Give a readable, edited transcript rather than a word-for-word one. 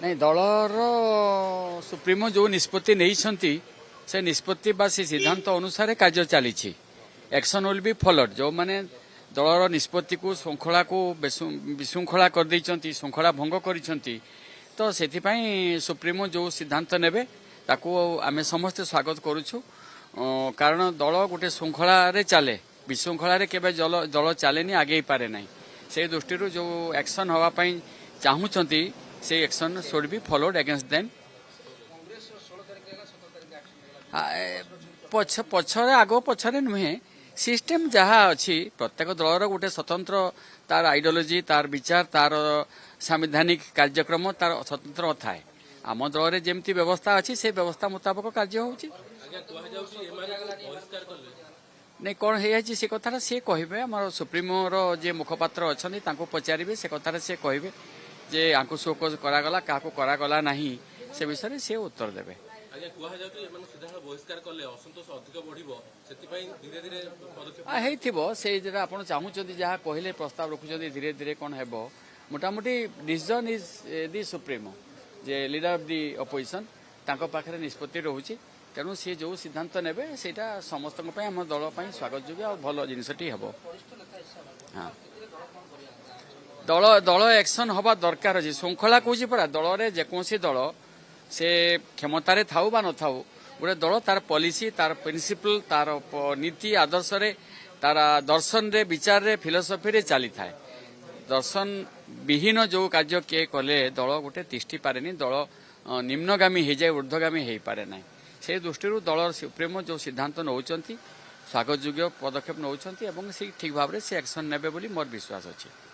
नहीं दलर सुप्रीमो जो निष्पत्ति नहीं से निष्पत्ति बा से सिद्धांत अनुसार कार्य चली एक्शन विल बी फॉलोड जो माने दलर निष्पत्ति को श्रृंखला को विशृंखला कर देइचंती श्रृंखला भंग करिसंती तो सेथिपाई सुप्रीमो जो सिद्धांत नेबे ताको आमे समस्त स्वागत करूछु कारण दल गोटे श्रृंखला रे चले विशृंखला रे केबे दल चलेनी आगे पारे नाही से दृष्टि जो एक्शन हवा पई चाहूचंती से action should be followed against them पछरे आगो पछरे नुहे सिस्टम जहाँ अच्छी प्रत्येक दलर गोटे स्वतंत्र तार आइडियोलॉजी तार विचार तार संवैधानिक कार्यक्रम तार स्वतंत्र थाए आम दल में जमती व्यवस्था अच्छी से व्यवस्था मुताबक कार्य होची नहीं कौन है से कथा सी कहे आम सुप्रीमोर जे मुखपात्र अच्छा पचारे से कथा से कहे जे आंकु शोक करागला क्या करागला नहीं से विषय से उत्तर देवे से जरा आप चाहूँगी जहाँ कहले प्रस्ताव रखुं धीरे धीरे कौन है मोटामोटी decision is the supremo J leader of the opposition तांको पाखरे निष्पत्ति रोचे तेणु सी जो सिद्धांत नेबे सेटा समस्त आम दल स्वागत योग्य और भल जिनसटी हम हाँ दल दल एक्शन हवा दरकार अच्छे श्रृंखला कौच पड़ा दल में जेकोसी दल से क्षमतार थाऊ बा न थाऊ गोटे दल तार पॉलिसी तार प्रिंसिपल तार नीति आदर्श रे तार दर्शन रे विचार रे फिलोसफी रे चली थाए दर्शन विहीन जो कार्य किए कले दल गोटे तिष्ठि पारे दल निम्नगामी हो जाए ऊर्ध्वगामी हो पारे ना से दृष्टि दल सुप्रीमो जो सिद्धांत नौकरी स्वागत योग्य पदक्षेप नौकरी ठीक भाव में से एक्शन नेबे बोली मोर विश्वास अच्छी।